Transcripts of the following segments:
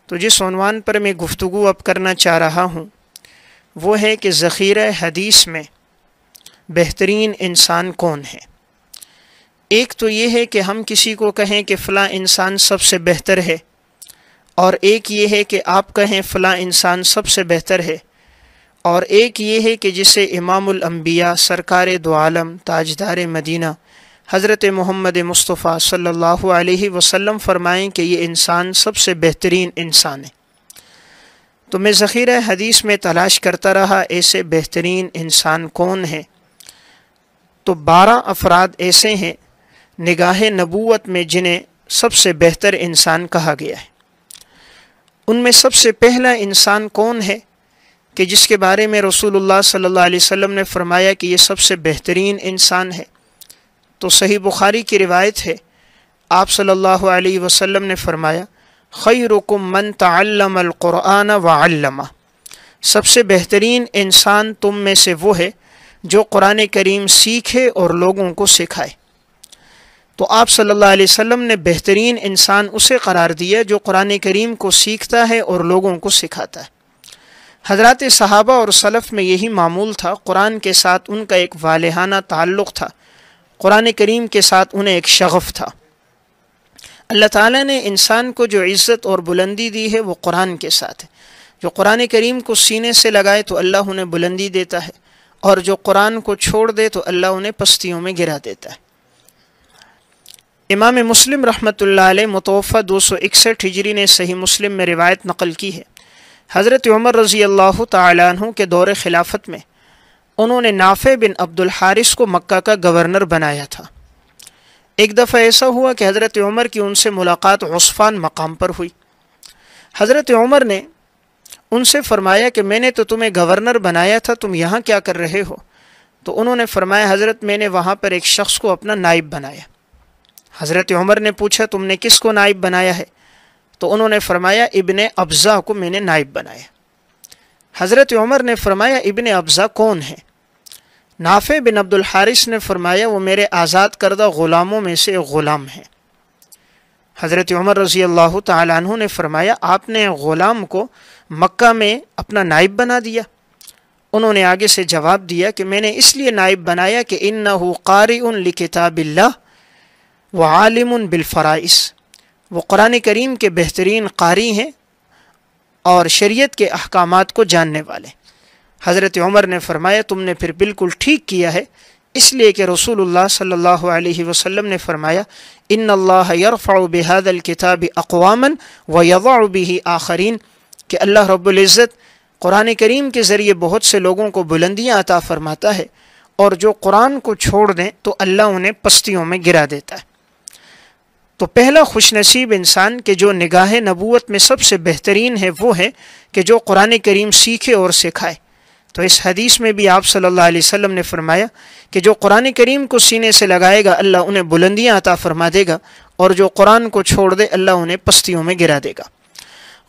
تو جس عنوان پر میں گفتگو اب کرنا چاہ رہا ہوں وہ ہے کہ ذخیرہ حدیث میں بہترین انسان کون ہے۔ ایک تو یہ ہے کہ ہم کسی کو کہیں کہ فلاں انسان سب سے بہتر ہے، اور ایک یہ ہے کہ آپ کہیں فلاں انسان سب سے بہتر ہے، اور ایک یہ ہے کہ جسے امام الانبیاء سرکار دو عالم تاجدار مدینہ حضرت محمد مصطفیٰ صلی اللہ علیہ وسلم فرمائیں کہ یہ انسان سب سے بہترین انسان ہے۔ تو میں ذخیرہ حدیث میں تلاش کرتا رہا ایسے بہترین انسان کون ہے، تو 12 افراد ایسے ہیں نگاہ نبوت میں جنہیں سب سے بہتر انسان کہا گیا ہے۔ ان میں سب سے پہلا انسان کون ہے کہ جس کے بارے میں رسول اللہ صلی اللہ علیہ وسلم نے فرمایا کہ یہ سب سے بہترین انسان ہے؟ تو صحیح بخاری کی روایت ہے، آپ صلی اللہ علیہ وسلم نے فرمایا خیرکم من تعلم القرآن وعلمہ، سب سے بہترین انسان تم میں سے وہ ہے جو قرآن کریم سیکھے اور لوگوں کو سکھائے۔ تو آپ صلی اللہ علیہ وسلم نے بہترین انسان اسے قرار دیا جو قرآن کریم کو سیکھتا ہے اور لوگوں کو سکھاتا ہے۔ حضرات صحابہ اور سلف میں یہی معمول تھا، قرآن کے ساتھ ان کا ایک والہانہ تعلق تھا، قرآن کریم کے ساتھ انہیں ایک شغف تھا۔ اللہ تعالیٰ نے انسان کو جو عزت اور بلندی دی ہے وہ قرآن کے ساتھ ہے۔ جو قرآن کریم کو سینے سے لگائے تو اللہ انہیں بلندی دیتا ہے، اور جو قرآن کو چھوڑ دے تو اللہ انہیں پستیوں میں گرا دیتا ہے۔ امام مسلم رحمۃ اللہ علیہ متوفہ 261 ہجری نے صحیح مسلم میں روایت نقل کی ہے، حضرت عمر رضی اللہ تعالیٰ عنہ کے دور خلافت میں انہوں نے نافع بن عبد الحارث کو مکہ کا گورنر بنایا تھا۔ ایک دفعہ ایسا ہوا کہ حضرت عمر کی ان سے ملاقات عصفان مقام پر ہوئی۔ حضرت عمر نے ان سے فرمایا کہ میں نے تو تمہیں گورنر بنایا تھا، تم یہاں کیا کر رہے ہو؟ تو انہوں نے فرمایا حضرت میں نے وہاں پر ایک شخص کو اپنا نائب بنایا۔ حضرت عمر نے پوچھا تم نے کس کو نائب بنایا ہے؟ تو انہوں نے فرمایا ابن ابزہ کو میں نے نائب بنایا۔ حضرت عمر نے فرمایا ابن ابزہ کون ہے؟ نافع بن عبد الحارث نے فرمایا وہ میرے آزاد کردہ غلاموں میں سے ایک غلام ہے۔ حضرت عمر رضی اللہ تعالیٰ عنہ نے فرمایا آپ نے غلام کو مکہ میں اپنا نائب بنا دیا؟ انہوں نے آگے سے جواب دیا کہ میں نے اس لیے نائب بنایا کہ انہ قارئ لکتاب اللہ وعالم بالفرائض، وہ قرآن کریم کے بہترین قاری ہیں اور شریعت کے احکامات کو جاننے والے۔ حضرت عمر نے فرمایا تم نے پھر بالکل ٹھیک کیا ہے، اس لیے کہ رسول اللہ صلی اللہ علیہ وسلم نے فرمایا ان اللہ یرفع بہذا الکتاب اقواما ویضع بہ آخرین، کہ اللہ رب العزت قرآن کریم کے ذریعے بہت سے لوگوں کو بلندیاں عطا فرماتا ہے، اور جو قرآن کو چھوڑ دیں تو اللہ انہیں پستیوں میں گرا دیتا ہے۔ تو پہلا خوش نصیب انسان کہ جو نگاہ نبوت میں سب سے بہترین ہے وہ ہے کہ جو قرآن کریم سیکھے اور سکھائے۔ تو اس حدیث میں بھی آپ صلی اللہ علیہ وسلم نے فرمایا کہ جو قرآن کریم کو سینے سے لگائے گا اللہ انہیں بلندیاں عطا فرما دے گا، اور جو قرآن کو چھوڑ دے اللہ انہیں پستیوں میں گرا دے گا۔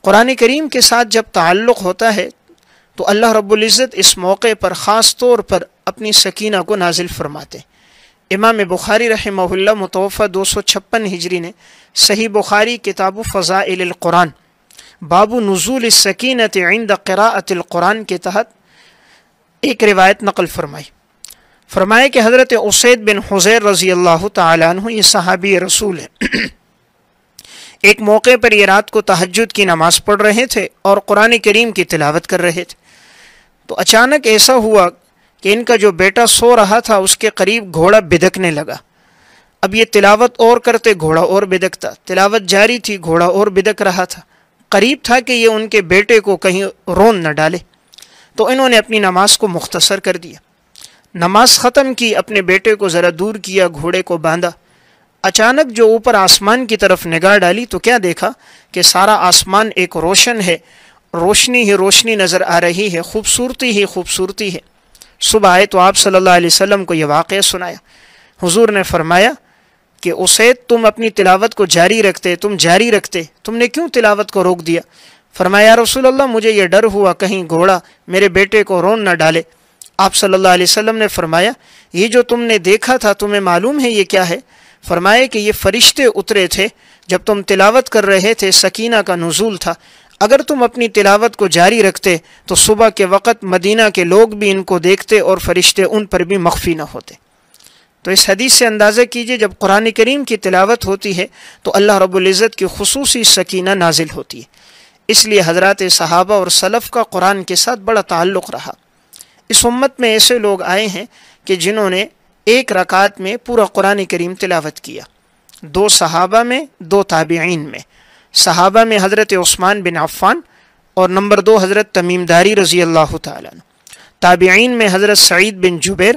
قرآن کریم کے ساتھ جب تعلق ہوتا ہے تو اللہ رب العزت اس موقع پر خاص طور پر اپنی سکینہ کو نازل فرماتے۔ امام بخاری رحمہ اللہ متوفہ 256 ہجری نے صحیح بخاری کتاب فضائل القرآن باب نزول السکینۃ عند قراءۃ القرآن کے تحت ایک روایت نقل فرمایا کہ حضرت اسید بن حضیر رضی اللہ تعالیٰ عنہ، یہ صحابی رسول ہے، ایک موقع پر یہ رات کو تہجد کی نماز پڑھ رہے تھے اور قرآن کریم کی تلاوت کر رہے تھے۔ تو اچانک ایسا ہوا کہ ان کا جو بیٹا سو رہا تھا اس کے قریب گھوڑا بدکنے لگا۔ اب یہ تلاوت اور کرتے گھوڑا اور بدکتا، تلاوت جاری تھی گھوڑا اور بدک رہا تھا، قریب تھا کہ یہ ان کے بیٹے کو کہیں رون نہ ڈالے۔ تو انہوں نے اپنی نماز کو مختصر کر دیا، نماز ختم کی، اپنے بیٹے کو ذرا دور کیا، گھوڑے کو باندھا۔ اچانک جو اوپر آسمان کی طرف نگاہ ڈالی تو کیا دیکھا کہ سارا آسمان ایک روشن ہے، روشنی ہی روشنی نظر آ رہی ہے، خوبصورتی ہی خوبصورتی ہے۔ صبح آئے تو آپ صلی اللہ علیہ وسلم کو یہ واقعہ سنایا۔ حضور نے فرمایا کہ اسید تم اپنی تلاوت کو جاری رکھتے، تم نے کیوں تلاوت کو روک دیا؟ فرمایا رسول اللہ مجھے یہ ڈر ہوا کہیں گھوڑا میرے بیٹے کو رون نہ ڈالے۔ آپ صلی اللہ علیہ وسلم نے فرمایا یہ جو تم نے دیکھا تھا تمہیں معلوم ہے یہ کیا ہے؟ فرمایا کہ یہ فرشتے اترے تھے جب تم تلاوت کر رہے تھے، سکینہ کا نزول تھا، اگر تم اپنی تلاوت کو جاری رکھتے تو صبح کے وقت مدینہ کے لوگ بھی ان کو دیکھتے اور فرشتے ان پر بھی مخفی نہ ہوتے۔ تو اس حدیث سے اندازہ کیجئے جب قرآن کریم کی تلاوت ہوتی ہے تو اللہ رب العزت کی خصوصی سکینہ نازل ہوتی ہے۔ اس لیے حضرات صحابہ اور سلف کا قرآن کے ساتھ بڑا تعلق رہا۔ اس امت میں ایسے لوگ آئے ہیں کہ جنہوں نے ایک رکعت میں پورا قرآن کریم تلاوت کیا، 2 صحابہ میں، 2 تابعین میں۔ صحابہ میں حضرت عثمان بن عفان اور نمبر 2 حضرت تمیم داری رضی اللہ تعالیٰ عنہ۔ تابعین میں حضرت سعید بن جبیر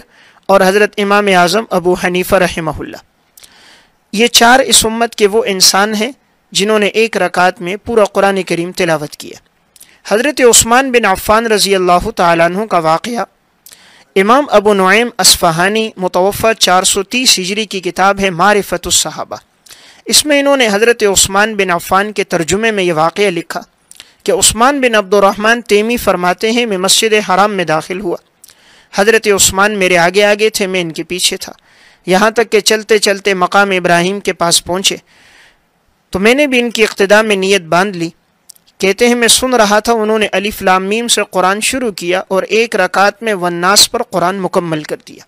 اور حضرت امام اعظم ابو حنیفہ رحمہ اللہ۔ یہ 4 اس امت کے وہ انسان ہیں جنہوں نے ایک رکعت میں پورا قرآن کریم تلاوت کیا۔ حضرت عثمان بن عفان رضی اللہ تعالیٰ عنہ کا واقعہ امام ابو نعیم اصفہانی متوفہ 430 ہجری کی کتاب ہے معرفت الصحابہ، اس میں انہوں نے حضرت عثمان بن عفان کے ترجمے میں یہ واقعہ لکھا کہ عثمان بن عبد الرحمن تیمی فرماتے ہیں میں مسجد حرام میں داخل ہوا، حضرت عثمان میرے آگے آگے تھے، میں ان کے پیچھے تھا، یہاں تک کہ چلتے چلتے مقام ابراہیم کے پاس پہنچے تو میں نے بھی ان کی اقتداء میں نیت باندھ لی۔ کہتے ہیں میں سن رہا تھا، انہوں نے الف لام میم سے قرآن شروع کیا اور ایک رکعت میں والناس پر قرآن مکمل کر دیا۔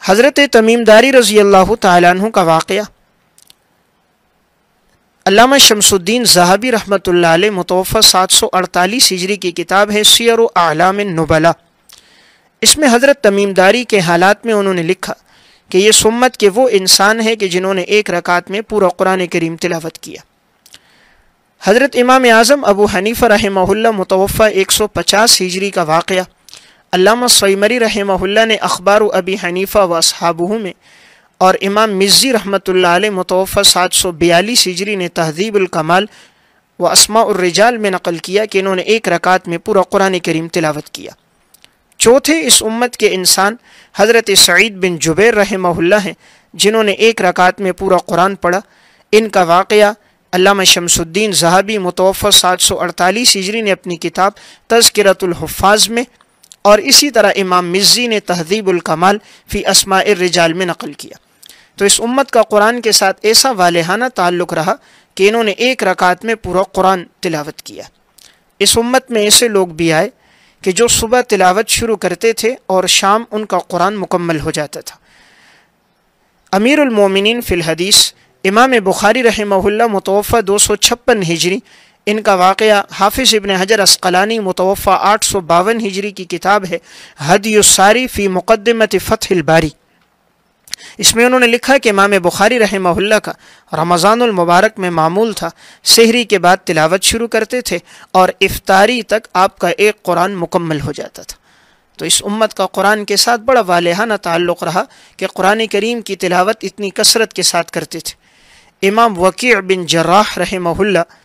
حضرت تمیم داری رضی اللہ تعالیٰ عنہ کا واقعہ علامہ شمس الدین ذہبی رحمۃ اللہ علیہ متوفہ 748 ہجری کی کتاب ہے سیر و اعلام النبلاء، اس میں حضرت تمیم داری کے حالات میں انہوں نے لکھا کہ یہ سمت کے وہ انسان ہے کہ جنہوں نے ایک رکعت میں پورا قرآن کریم تلاوت کیا۔ حضرت امام اعظم ابو حنیفہ رحمہ اللہ متوفہ 150 ہجری کا واقعہ علامہ سیمری رحمہ اللہ نے اخبار ابی حنیفہ و اصحابہ میں، اور امام مزی رحمۃ اللہ علیہ متوفہ 742 ہجری نے تہذیب الکمال و اسماء الرجال میں نقل کیا کہ انہوں نے ایک رکعت میں پورا قرآن کریم تلاوت کیا۔ چوتھے اس امت کے انسان حضرت سعید بن جبیر رحمہ اللہ ہیں جنہوں نے ایک رکعت میں پورا قرآن پڑھا۔ ان کا واقعہ علامہ شمس الدین ذہبی متوفہ 748 ہجری نے اپنی کتاب تذکرۃ الحفاظ میں، اور اسی طرح امام مزی نے تہذیب الکمال فی اسماء الرجال میں نقل کیا۔ تو اس امت کا قرآن کے ساتھ ایسا والہانہ تعلق رہا کہ انہوں نے ایک رکعت میں پورا قرآن تلاوت کیا۔ اس امت میں ایسے لوگ بھی آئے کہ جو صبح تلاوت شروع کرتے تھے اور شام ان کا قرآن مکمل ہو جاتا تھا۔ امیر المومنین فی الحدیث امام بخاری رحمہ اللہ متوفہ 256 ہجری، ان کا واقعہ حافظ ابن حجر عسقلانی متوفہ 852 ہجری کی کتاب ہے ہدی الساری فی مقدمۃ فتح الباری، اس میں انہوں نے لکھا کہ امام بخاری رحمہ اللہ کا رمضان المبارک میں معمول تھا سحری کے بعد تلاوت شروع کرتے تھے اور افطاری تک آپ کا ایک قرآن مکمل ہو جاتا تھا۔ تو اس امت کا قرآن کے ساتھ بڑا والہانہ تعلق رہا کہ قرآن کریم کی تلاوت اتنی کثرت کے ساتھ کرتے تھے۔ امام وکیع بن جراح رحمہ اللہ،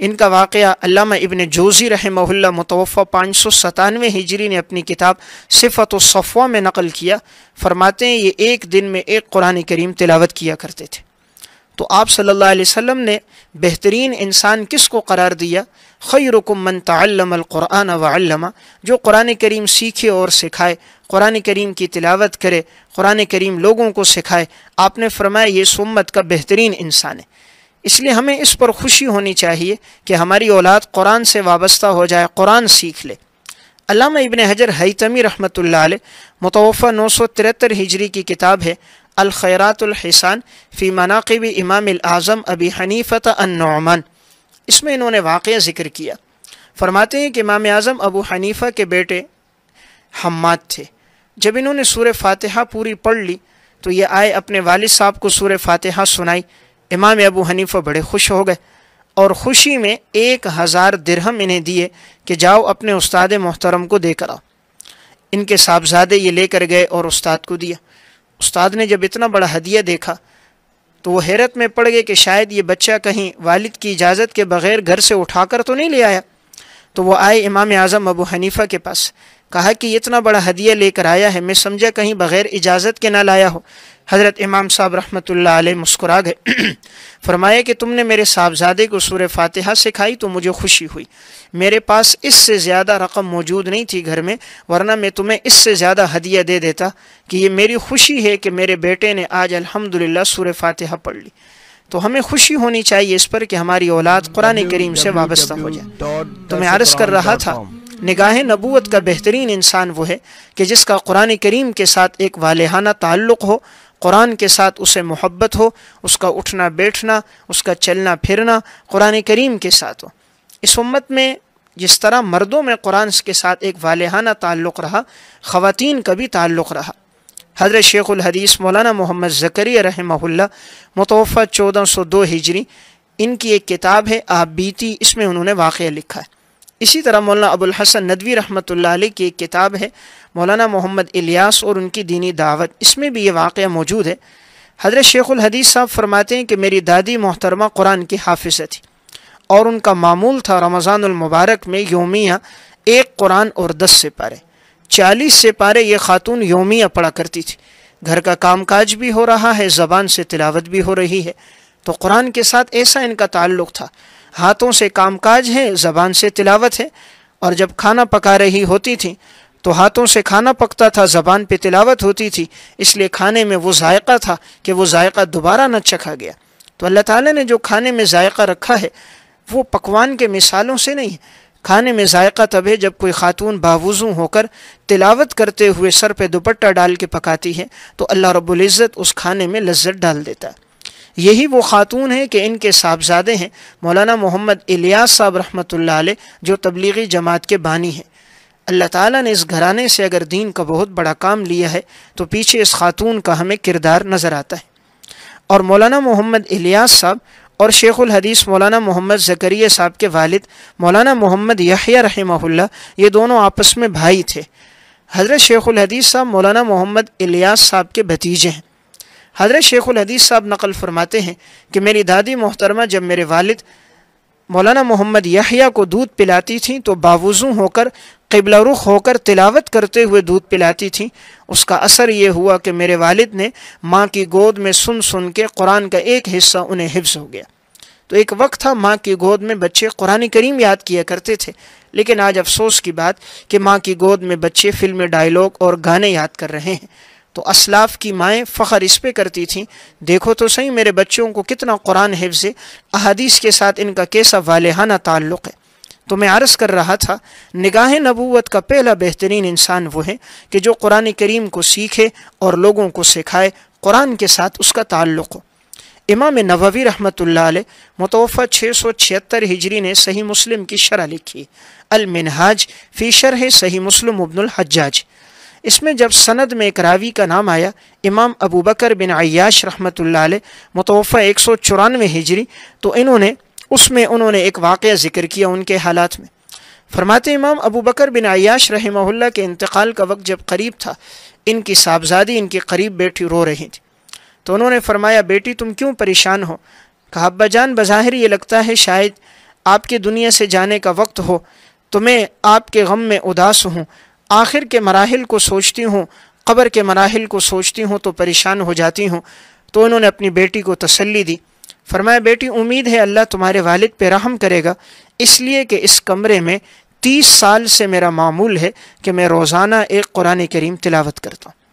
ان کا واقعہ علامہ ابن جوزی رحمہ اللہ متوفہ 597 ہجری نے اپنی کتاب صفت الصفوہ میں نقل کیا۔ فرماتے ہیں یہ ایک دن میں ایک قرآن کریم تلاوت کیا کرتے تھے۔ تو آپ صلی اللہ علیہ وسلم نے بہترین انسان کس کو قرار دیا؟ خیرکم من تعلم القرآن وعلمہ، جو قرآن کریم سیکھے اور سکھائے، قرآن کریم کی تلاوت کرے، قرآن کریم لوگوں کو سکھائے۔ آپ نے فرمایا یہ اس امت کا بہترین انسان ہے۔ اس لیے ہمیں اس پر خوشی ہونی چاہیے کہ ہماری اولاد قرآن سے وابستہ ہو جائے، قرآن سیکھ لے۔ علامہ ابن حجر ہیثمی رحمۃ اللہ علیہ متوفہ 973 ہجری کی کتاب ہے الخیرات الحسان فی مناقب امام الاعظم ابی حنیفہ النعمان، اس میں انہوں نے واقعہ ذکر کیا۔ فرماتے ہیں کہ امام اعظم ابو حنیفہ کے بیٹے حماد تھے، جب انہوں نے سورہ فاتحہ پوری پڑھ لی تو یہ آئے اپنے والد صاحب کو سورہ فاتحہ سنائی۔ امام ابو حنیفہ بڑے خوش ہو گئے اور خوشی میں 1000 درہم انہیں دیے کہ جاؤ اپنے استاد محترم کو دے کر آؤ۔ ان کے صاحبزادے یہ لے کر گئے اور استاد کو دیا۔ استاد نے جب اتنا بڑا ہدیہ دیکھا تو وہ حیرت میں پڑ گئے کہ شاید یہ بچہ کہیں والد کی اجازت کے بغیر گھر سے اٹھا کر تو نہیں لے آیا۔ تو وہ آئے امام اعظم ابو حنیفہ کے پاس، کہا کہ یہ اتنا بڑا ہدیہ لے کر آیا ہے، میں سمجھا کہیں بغیر اجازت کے نہ لایا ہو۔ حضرت امام صاحب رحمۃ اللہ علیہ مسکرا گئے، فرمایا کہ تم نے میرے صاحبزادے کو سورہ فاتحہ سکھائی تو مجھے خوشی ہوئی، میرے پاس اس سے زیادہ رقم موجود نہیں تھی گھر میں، ورنہ میں تمہیں اس سے زیادہ ہدیہ دے دیتا، کہ یہ میری خوشی ہے کہ میرے بیٹے نے آج الحمدللہ سورہ فاتحہ پڑھ لی۔ تو ہمیں خوشی ہونی چاہیے اس پر کہ ہماری اولاد قرآن کریم سے وابستہ ہو جائے۔ تو میں عرض کر رہا تھا، نگاہ نبوت کا بہترین انسان وہ ہے کہ جس کا قرآن کریم کے ساتھ ایک والہانہ تعلق ہو، قرآن کے ساتھ اسے محبت ہو، اس کا اٹھنا بیٹھنا، اس کا چلنا پھرنا قرآن کریم کے ساتھ ہو۔ اس امت میں جس طرح مردوں میں قرآن کے ساتھ ایک والہانہ تعلق رہا، خواتین کا بھی تعلق رہا۔ حضرت شیخ الحدیث مولانا محمد زکریا رحمہ اللہ متوفہ 1402 ہجری، ان کی ایک کتاب ہے آپ بیتی، اس میں انہوں نے واقعہ لکھا ہے۔ اسی طرح مولانا ابو الحسن ندوی رحمۃ اللہ علیہ کی ایک کتاب ہے مولانا محمد الیاس اور ان کی دینی دعوت، اس میں بھی یہ واقعہ موجود ہے۔ حضرت شیخ الحدیث صاحب فرماتے ہیں کہ میری دادی محترمہ قرآن کی حافظہ تھی، اور ان کا معمول تھا رمضان المبارک میں یومیہ ایک قرآن اور 10 سپارے، 40 سپارے یہ خاتون یومیہ پڑھا کرتی تھی۔ گھر کا کام کاج بھی ہو رہا ہے، زبان سے تلاوت بھی ہو رہی ہے، تو قرآن کے ساتھ ایسا ان کا تعلق تھا، ہاتھوں سے کام کاج ہے، زبان سے تلاوت ہے، اور جب کھانا پکا رہی ہوتی تھی تو ہاتھوں سے کھانا پکتا تھا، زبان پہ تلاوت ہوتی تھی، اس لیے کھانے میں وہ ذائقہ تھا کہ وہ ذائقہ دوبارہ نہ چکھا گیا۔ تو اللہ تعالیٰ نے جو کھانے میں ذائقہ رکھا ہے وہ پکوان کے مثالوں سے نہیں ہے۔ کھانے میں ذائقہ تب ہے جب کوئی خاتون باوضو ہو کر تلاوت کرتے ہوئے سر پہ دوپٹہ ڈال کے پکاتی ہے تو اللہ رب العزت اس کھانے میں لذت ڈال دیتا ہے۔ یہی وہ خاتون ہے کہ ان کے صاحبزادے ہیں مولانا محمد الیاس صاحب رحمۃ اللہ علیہ، جو تبلیغی جماعت کے بانی ہیں۔ اللہ تعالیٰ نے اس گھرانے سے اگر دین کا بہت بڑا کام لیا ہے تو پیچھے اس خاتون کا ہمیں کردار نظر آتا ہے۔ اور مولانا محمد الیاس صاحب اور شیخ الحدیث مولانا محمد زکریا صاحب کے والد مولانا محمد یحییٰ رحمہ اللہ، یہ دونوں آپس میں بھائی تھے۔ حضرت شیخ الحدیث صاحب مولانا محمد الیاس صاحب کے بھتیجے ہیں۔ حضرت شیخ الحدیث صاحب نقل فرماتے ہیں کہ میری دادی محترمہ جب میرے والد مولانا محمد یحییٰ کو دودھ پلاتی تھیں تو باوضو ہو کر قبلہ رخ ہو کر تلاوت کرتے ہوئے دودھ پلاتی تھیں۔ اس کا اثر یہ ہوا کہ میرے والد نے ماں کی گود میں سن سن کے قرآن کا ایک حصہ انہیں حفظ ہو گیا۔ تو ایک وقت تھا ماں کی گود میں بچے قرآن کریم یاد کیا کرتے تھے، لیکن آج افسوس کی بات کہ ماں کی گود میں بچے فلمی ڈائیلاگ اور گانے یاد کر رہے ہیں۔ تو اسلاف کی مائیں فخر اس پہ کرتی تھیں، دیکھو تو صحیح میرے بچوں کو کتنا قرآن حفظ ہے، احادیث کے ساتھ ان کا کیسا والہانہ تعلق ہے۔ تو میں عرض کر رہا تھا، نگاہ نبوت کا پہلا بہترین انسان وہ ہے کہ جو قرآن کریم کو سیکھے اور لوگوں کو سکھائے، قرآن کے ساتھ اس کا تعلق ہو۔ امام نووی رحمۃ اللہ علیہ متوفہ 676 ہجری نے صحیح مسلم کی شرح لکھی، المنہاج فی شرح صحیح مسلم ابن الحجاج۔ اس میں جب سند میں ایک راوی کا نام آیا امام ابو بکر بن عیاش رحمۃ اللہ علیہ متوفہ 194 ہجری، تو انہوں نے ایک واقعہ ذکر کیا ان کے حالات میں۔ فرماتے امام ابو بکر بن عیاش رحمہ اللہ کے انتقال کا وقت جب قریب تھا، ان کی صاحبزادی ان کی قریب بیٹھی رو رہی تھی، تو انہوں نے فرمایا بیٹی تم کیوں پریشان ہو؟ کہا ابا جان بظاہر یہ لگتا ہے شاید آپ کے دنیا سے جانے کا وقت ہو تو میں آپ کے غم میں اداس ہوں، آخر کے مراحل کو سوچتی ہوں، قبر کے مراحل کو سوچتی ہوں تو پریشان ہو جاتی ہوں۔ تو انہوں نے اپنی بیٹی کو تسلی دی، فرمایا بیٹی امید ہے اللہ تمہارے والد پہ رحم کرے گا، اس لیے کہ اس کمرے میں 30 سال سے میرا معمول ہے کہ میں روزانہ ایک قرآن کریم تلاوت کرتا ہوں۔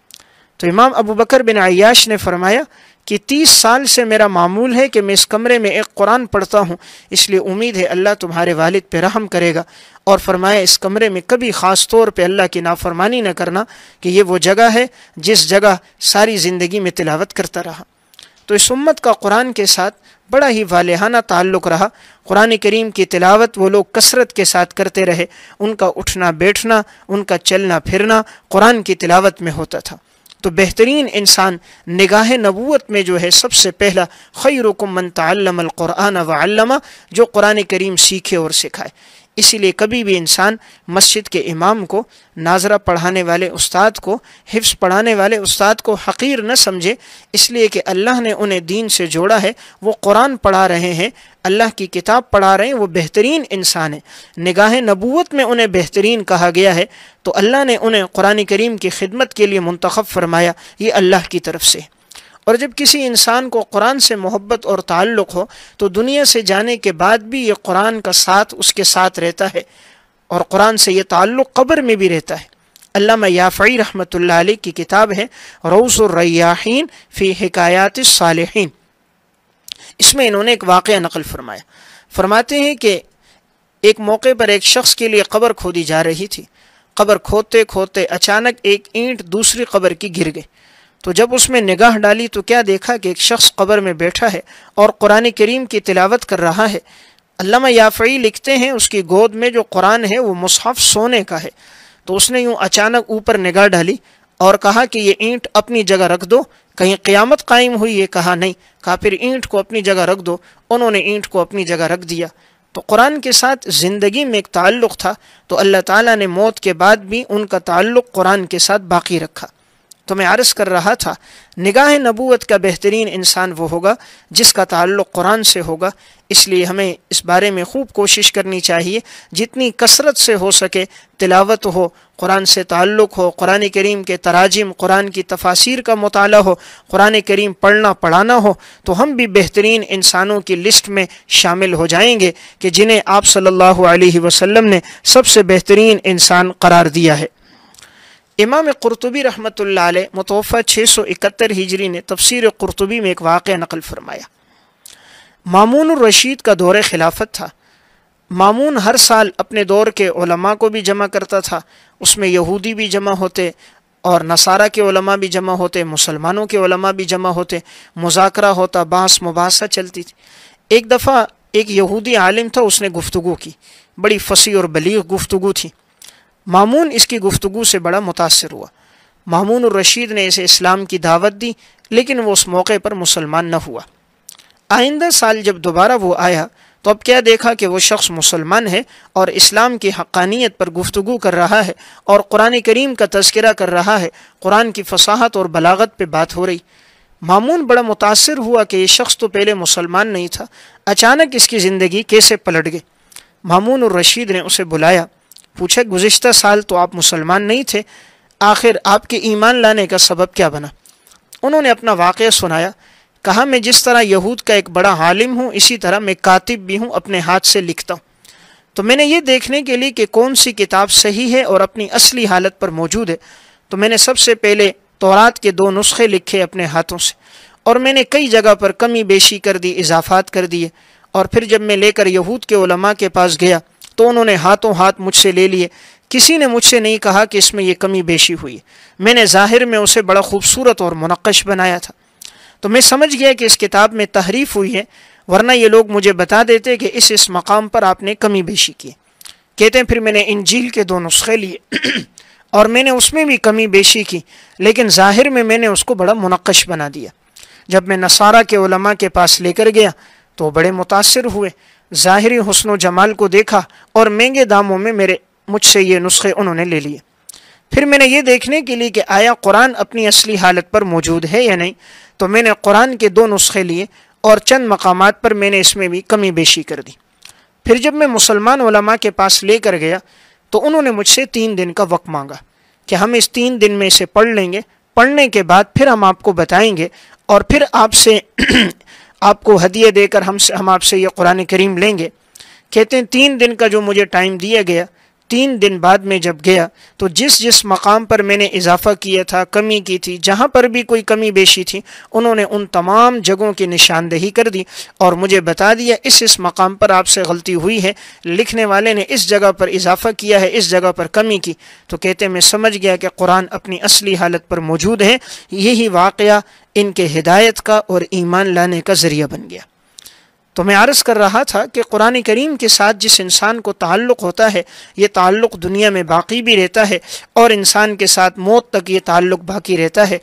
تو امام ابو بکر بن عیاش نے فرمایا کہ 30 سال سے میرا معمول ہے کہ میں اس کمرے میں ایک قرآن پڑھتا ہوں، اس لیے امید ہے اللہ تمہارے والد پہ رحم کرے گا۔ اور فرمایا اس کمرے میں کبھی خاص طور پہ اللہ کی نافرمانی نہ کرنا کہ یہ وہ جگہ ہے جس جگہ ساری زندگی میں تلاوت کرتا رہا۔ تو اس امت کا قرآن کے ساتھ بڑا ہی والہانہ تعلق رہا۔ قرآن کریم کی تلاوت وہ لوگ کثرت کے ساتھ کرتے رہے، ان کا اٹھنا بیٹھنا، ان کا چلنا پھرنا قرآن کی تلاوت میں ہوتا تھا۔ تو بہترین انسان نگاہ نبوت میں جو ہے سب سے پہلا خیرکم من تعلم القرآن وعلمہ، جو قرآن کریم سیکھے اور سکھائے۔ اسی لیے کبھی بھی انسان مسجد کے امام کو، ناظرہ پڑھانے والے استاد کو، حفظ پڑھانے والے استاد کو حقیر نہ سمجھے، اس لیے کہ اللہ نے انہیں دین سے جوڑا ہے، وہ قرآن پڑھا رہے ہیں، اللہ کی کتاب پڑھا رہے ہیں، وہ بہترین انسان ہیں۔ نگاہ نبوت میں انہیں بہترین کہا گیا ہے، تو اللہ نے انہیں قرآن کریم کی خدمت کے لیے منتخب فرمایا، یہ اللہ کی طرف سے۔ اور جب کسی انسان کو قرآن سے محبت اور تعلق ہو تو دنیا سے جانے کے بعد بھی یہ قرآن کا ساتھ اس کے ساتھ رہتا ہے، اور قرآن سے یہ تعلق قبر میں بھی رہتا ہے۔ علامہ یافعی رحمۃ اللہ علیہ کی کتاب ہے روض الریاحین فی حکایات الصالحین، اس میں انہوں نے ایک واقعہ نقل فرمایا. فرماتے ہیں کہ ایک موقع پر ایک شخص کے لیے قبر کھودی جا رہی تھی. قبر کھودتے کھودتے اچانک ایک اینٹ دوسری قبر کی گر گئی. تو جب اس میں نگاہ ڈالی تو کیا دیکھا کہ ایک شخص قبر میں بیٹھا ہے اور قرآن کریم کی تلاوت کر رہا ہے. علامہ یافعی لکھتے ہیں اس کی گود میں جو قرآن ہے وہ مصحف سونے کا ہے. تو اس نے یوں اچانک اوپر نگاہ ڈالی اور کہا کہ یہ اینٹ اپنی جگہ رکھ دو، کہیں قیامت قائم ہوئی؟ یہ کہا نہیں. کہا پھر اینٹ کو اپنی جگہ رکھ دو. انہوں نے اینٹ کو اپنی جگہ رکھ دیا. تو قرآن کے ساتھ زندگی میں ایک تعلق تھا، تو اللہ تعالیٰ نے موت کے بعد بھی ان کا تعلق قرآن کے ساتھ باقی رکھا. تو میں عرض کر رہا تھا نگاہ نبوت کا بہترین انسان وہ ہوگا جس کا تعلق قرآن سے ہوگا. اس لیے ہمیں اس بارے میں خوب کوشش کرنی چاہیے جتنی کثرت سے ہو سکے تلاوت ہو، قرآن سے تعلق ہو، قرآن کریم کے تراجم، قرآن کی تفاسیر کا مطالعہ ہو، قرآن کریم پڑھنا پڑھانا ہو، تو ہم بھی بہترین انسانوں کی لسٹ میں شامل ہو جائیں گے کہ جنہیں آپ صلی اللہ علیہ وسلم نے سب سے بہترین انسان قرار دیا ہے. امام قرطبی رحمۃ اللہ علیہ متوفہ 671 ہجری نے تفسیر قرطبی میں ایک واقعہ نقل فرمایا. مامون الرشید کا دور خلافت تھا. مامون ہر سال اپنے دور کے علماء کو بھی جمع کرتا تھا. اس میں یہودی بھی جمع ہوتے اور نصارہ کے علماء بھی جمع ہوتے، مسلمانوں کے علماء بھی جمع ہوتے، مذاکرہ ہوتا، بحث مباحثہ چلتی تھی. ایک دفعہ ایک یہودی عالم تھا، اس نے گفتگو کی، بڑی فصیح اور بلیغ گفتگو تھی. مامون اس کی گفتگو سے بڑا متاثر ہوا. مامون الرشید نے اسے اسلام کی دعوت دی، لیکن وہ اس موقع پر مسلمان نہ ہوا. آئندہ سال جب دوبارہ وہ آیا تو اب کیا دیکھا کہ وہ شخص مسلمان ہے اور اسلام کی حقانیت پر گفتگو کر رہا ہے اور قرآن کریم کا تذکرہ کر رہا ہے، قرآن کی فصاحت اور بلاغت پہ بات ہو رہی. مامون بڑا متاثر ہوا کہ یہ شخص تو پہلے مسلمان نہیں تھا، اچانک اس کی زندگی کیسے پلٹ گئی. مامون الرشید نے اسے بلایا، پوچھا گزشتہ سال تو آپ مسلمان نہیں تھے، آخر آپ کے ایمان لانے کا سبب کیا بنا؟ انہوں نے اپنا واقعہ سنایا. کہا میں جس طرح یہود کا ایک بڑا عالم ہوں اسی طرح میں کاتب بھی ہوں، اپنے ہاتھ سے لکھتا ہوں. تو میں نے یہ دیکھنے کے لیے کہ کون سی کتاب صحیح ہے اور اپنی اصلی حالت پر موجود ہے، تو میں نے سب سے پہلے تورات کے 2 نسخے لکھے اپنے ہاتھوں سے، اور میں نے کئی جگہ پر کمی بیشی کر دی، اضافات کر دیے. اور پھر جب میں لے کر یہود کے علماء کے پاس گیا تو انہوں نے ہاتھوں ہاتھ مجھ سے لے لیے. کسی نے مجھ سے نہیں کہا کہ اس میں یہ کمی بیشی ہوئی. میں نے ظاہر میں اسے بڑا خوبصورت اور منقش بنایا تھا. تو میں سمجھ گیا کہ اس کتاب میں تحریف ہوئی ہے، ورنہ یہ لوگ مجھے بتا دیتے کہ اس مقام پر آپ نے کمی بیشی کی. کہتے ہیں پھر میں نے انجیل کے 2 نسخے لیے اور میں نے اس میں بھی کمی بیشی کی، لیکن ظاہر میں نے اس کو بڑا منقش بنا دیا. جب میں نصارہ کے علماء کے پاس لے کر گیا تو بڑے متاثر ہوئے، ظاہری حسن و جمال کو دیکھا اور مہنگے داموں میں مجھ سے یہ نسخے انہوں نے لے لیے. پھر میں نے یہ دیکھنے کے لیے کہ آیا قرآن اپنی اصلی حالت پر موجود ہے یا نہیں، تو میں نے قرآن کے 2 نسخے لیے اور چند مقامات پر میں نے اس میں بھی کمی بیشی کر دی. پھر جب میں مسلمان علماء کے پاس لے کر گیا تو انہوں نے مجھ سے 3 دن کا وقت مانگا کہ ہم اس 3 دن میں اسے پڑھ لیں گے، پڑھنے کے بعد پھر ہم آپ کو بتائیں گے اور پھر آپ کو ہدیہ دے کر ہم آپ سے یہ قرآن کریم لیں گے. کہتے ہیں 3 دن کا جو مجھے ٹائم دیا گیا، 3 دن بعد میں جب گیا تو جس مقام پر میں نے اضافہ کیا تھا، کمی کی تھی، جہاں پر بھی کوئی کمی بیشی تھی، انہوں نے ان تمام جگہوں کی نشاندہی کر دی اور مجھے بتا دیا اس مقام پر آپ سے غلطی ہوئی ہے، لکھنے والے نے اس جگہ پر اضافہ کیا ہے، اس جگہ پر کمی کی. تو کہتے ہیں میں سمجھ گیا کہ قرآن اپنی اصلی حالت پر موجود ہے. یہی واقعہ ان کے ہدایت کا اور ایمان لانے کا ذریعہ بن گیا. تو میں عرض کر رہا تھا کہ قرآن کریم کے ساتھ جس انسان کو تعلق ہوتا ہے یہ تعلق دنیا میں باقی بھی رہتا ہے اور انسان کے ساتھ موت تک یہ تعلق باقی رہتا ہے.